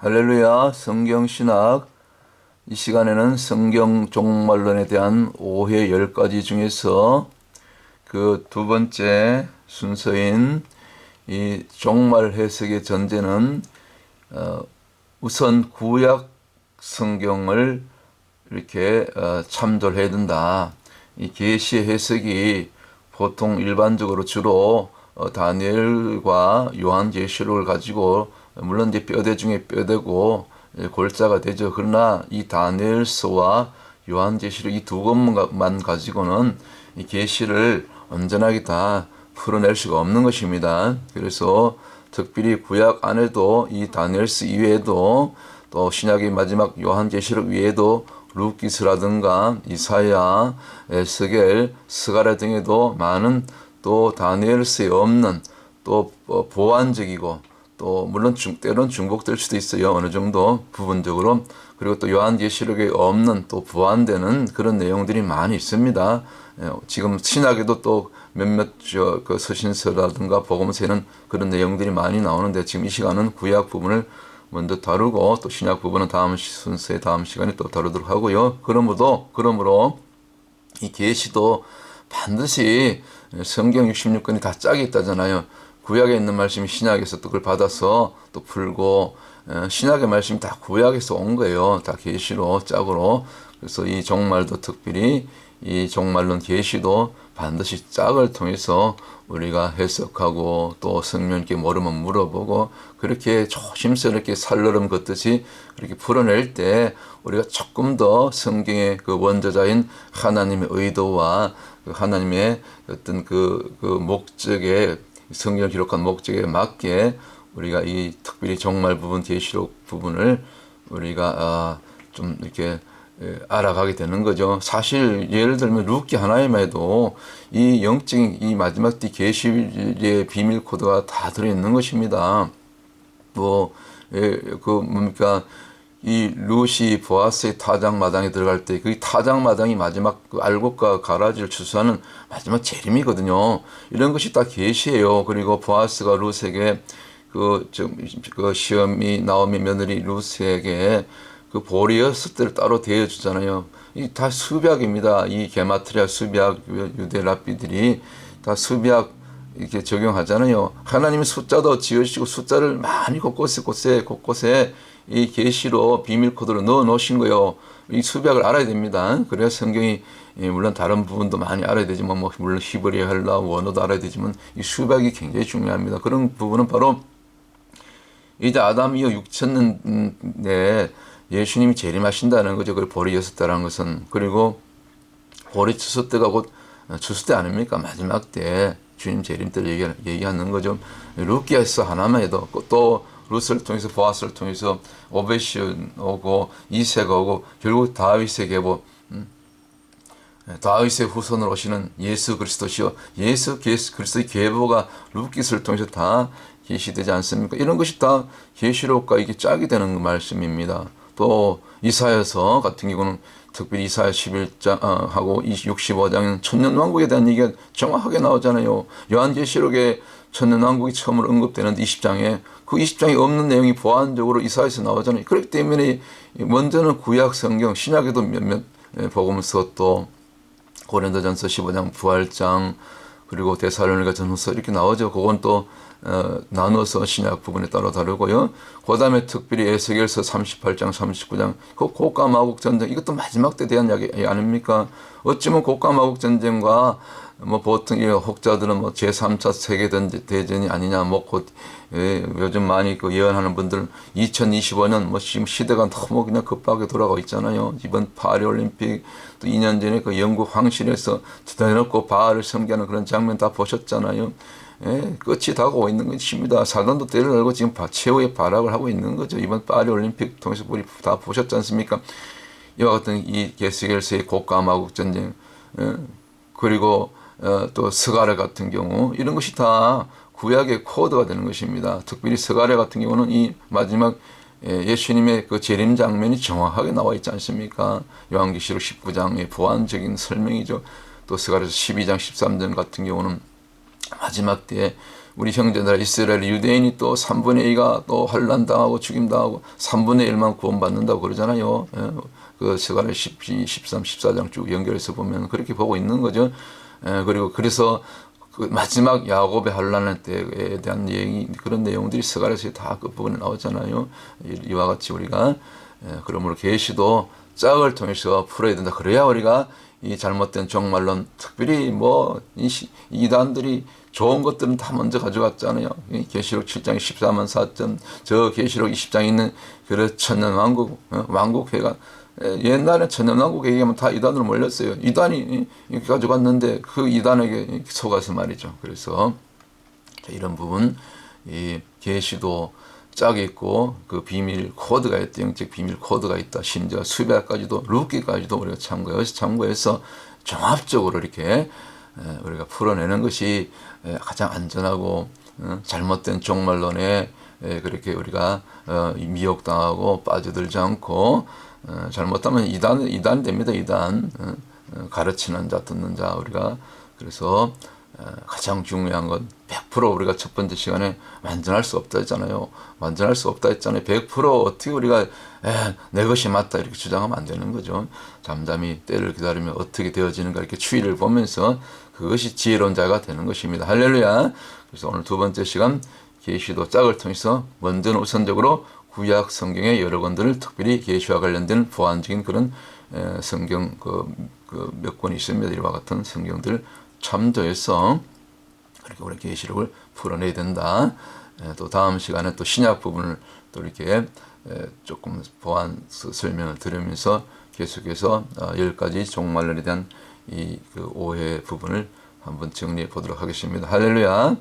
할렐루야, 성경신학. 이 시간에는 성경 종말론에 대한 오해 10가지 중에서 그 두 번째 순서인 이 종말 해석의 전제는 우선 구약 성경을 이렇게 참조를 해야 된다. 이 계시 해석이 보통 일반적으로 주로 다니엘과 요한계시록을 가지고 물론 이제 뼈대 중에 뼈대고 골자가 되죠. 그러나 이 다니엘서와 요한계시록 이 두 것만 가지고는 이 계시를 온전하게 다 풀어낼 수가 없는 것입니다. 그래서 특별히 구약 안에도 이 다니엘서 이외에도 또 신약의 마지막 요한계시록 외에도 루키스라든가 이사야, 에스겔, 스가랴 등에도 많은 또 다니엘서에 없는 또 보완적이고 또 물론 때로는 중복될 수도 있어요. 어느 정도 부분적으로. 그리고 또 요한계시록에 없는 또 보완되는 그런 내용들이 많이 있습니다. 지금 신약에도 또 몇몇 그 서신서라든가 복음서에는 그런 내용들이 많이 나오는데 지금 이 시간은 구약 부분을 먼저 다루고 또 신약 부분은 다음 순서의 다음 시간에 또 다루도록 하고요. 그러므로 이 계시도 반드시 성경 66권이 다 짝이 있다잖아요. 구약에 있는 말씀이 신약에서 또 그걸 받아서 또 풀고 신약의 말씀이 다 구약에서 온 거예요. 다 계시로 짝으로. 그래서 이 종말도 특별히 이 종말론 계시도 반드시 짝을 통해서 우리가 해석하고 또 성령께 모르면 물어보고 그렇게 조심스럽게 살얼음 걷듯이 그렇게 풀어낼 때 우리가 조금 더 성경의 그 원저자인 하나님의 의도와 그 하나님의 어떤 그 목적에 성경을 기록한 목적에 맞게 우리가 이 특별히 종말 부분, 계시록 부분을 우리가 좀 이렇게 알아가게 되는 거죠. 사실 예를 들면 루키 하나에만 해도 이 영적인 이 마지막 때 계시의 비밀 코드가 다 들어있는 것입니다. 뭡니까? 이 루시 보아스의 타작마당에 들어갈 때 그 타작마당이 마지막 그 알곡과 가라지를 추수하는 마지막 재림이거든요. 이런 것이 다 계시예요. 그리고 보아스가 루스에게 그 시험이 나오미 며느리 루스에게 그 보리어스들을 따로 대여주잖아요. 이 다 수비학입니다. 이 게마트리아 수비학 유대 랍비들이 다 수비학 이렇게 적용하잖아요. 하나님이 숫자도 지으시고 숫자를 많이 곳곳에 이 계시로 비밀 코드로 넣어 놓으신 거예요. 이 수비학을 알아야 됩니다. 그래야 성경이 물론 다른 부분도 많이 알아야 되지만 물론 히브리어, 헬라, 원어도 알아야 되지만 이 수비학이 굉장히 중요합니다. 그런 부분은 바로 이제 아담 이후 6천년에 예수님이 재림하신다는 거죠. 그걸 보리 6대라는 것은. 그리고 보리 추수때가 곧 추수때 아닙니까? 마지막 때 주님 재림 때를 얘기하는 거죠. 루키아에서 하나만 해도 또 루스를 통해서 보아스를 통해서 오벳이 오고 이세가 오고 결국 다윗의 계보 다윗의 후손으로 오시는 예수 그리스도시요. 예수 그리스도의 계보가 루키스를 통해서 다 계시되지 않습니까? 이런 것이 다 계시록과 이게 짝이 되는 말씀입니다. 또 이사야서 같은 경우는 특별히 이사야 11장 하고 65장에는 천년왕국에 대한 얘기가 정확하게 나오잖아요. 요한계시록에 천년왕국이 처음으로 언급되는데 20장에 그 20장에 없는 내용이 보완적으로 이사야에서 나오잖아요. 그렇기 때문에 먼저는 구약 성경, 신약에도 몇몇 복음서 또 고린도전서 15장 부활장 그리고 데살로니가 전후서 이렇게 나오죠. 그건 또 나눠서 신약 부분에 따라 다르고요. 그 다음에 특별히 에스겔서 38장, 39장, 그 고가 마국 전쟁, 이것도 마지막 때 대한 이야기 아닙니까? 어찌면 고가 마국 전쟁과 보통 이 혹자들은 제3차 세계대전이 아니냐, 곧 요즘 많이 그 예언하는 분들은 2025년 지금 시대가 너무 그냥 급하게 돌아가고 있잖아요. 이번 파리올림픽 또 2년 전에 그 영국 황실에서 대놓고 바알을 섬기는 그런 장면 다 보셨잖아요. 끝이 다가오고 있는 것입니다. 사단도 때를 열고 지금 최후의 발악을 하고 있는 거죠. 이번 파리올림픽 통해서 우리 다 보셨지 않습니까? 이와 같은 이 게스겔서의 고가 마국 전쟁, 그리고 또 스가랴 같은 경우 이런 것이 다 구약의 코드가 되는 것입니다. 특별히 스가랴 같은 경우는 이 마지막 예수님의 그 재림 장면이 정확하게 나와 있지 않습니까? 요한계시록 19장의 보완적인 설명이죠. 또 스가랴서 12장 13절 같은 경우는 마지막 때에 우리 형제들 이스라엘 유대인이 또 3분의 2가 또 환난당하고 죽임당하고 3분의 1만 구원받는다고 그러잖아요. 예, 그 스가랴 12, 13, 14장 쭉 연결해서 보면 그렇게 보고 있는 거죠. 예, 그리고 그래서 그 마지막 야곱의 환난 때에 대한 얘기, 그런 내용들이 스가랴에서 다 그 부분에 나오잖아요. 이와 같이 우리가 그러므로 계시도 짝을 통해서 풀어야 된다. 그래야 우리가 이 잘못된 종말론, 특별히 뭐 이단들이 좋은 것들은 다 먼저 가져갔잖아요. 계시록 7장 14만 4천, 저 계시록 20장에 있는 그 천년왕국, 왕국회가 옛날에 천년왕국 얘기하면 다 이단으로 몰렸어요. 이단이 가져갔는데 그 이단에게 속아서 말이죠. 그래서 이런 부분, 이 계시도 짝이 있고 그 비밀 코드가 있다. 영적 비밀 코드가 있다. 심지어 수배까지도 룻기까지도 우리가 참고해서 종합적으로 이렇게 우리가 풀어내는 것이 가장 안전하고 잘못된 종말론에 그렇게 우리가 미혹당하고 빠져들지 않고 잘못하면 이단 됩니다. 이단 가르치는 자 듣는 자 우리가 그래서 가장 중요한 건 100% 우리가 첫 번째 시간에 완전할 수 없다 했잖아요. 완전할 수 없다 했잖아요. 100% 어떻게 우리가 내 것이 맞다 이렇게 주장하면 안 되는 거죠. 잠잠히 때를 기다리면 어떻게 되어지는가 이렇게 추이를 보면서 그것이 지혜로운 자가 되는 것입니다. 할렐루야. 그래서 오늘 두 번째 시간 계시도 짝을 통해서 먼저는 우선적으로 구약 성경의 여러 권들을 특별히 계시와 관련된 보완적인 그런 성경 몇 권이 있습니다. 이와 같은 성경들 참조해서 그렇게 우리 계시록을 풀어내야 된다. 또 다음 시간에 또 신약 부분을 또 이렇게 조금 보완 설명을 드리면서 계속해서 10가지 종말론에 대한 이 그 오해 부분을 한번 정리해 보도록 하겠습니다. 할렐루야.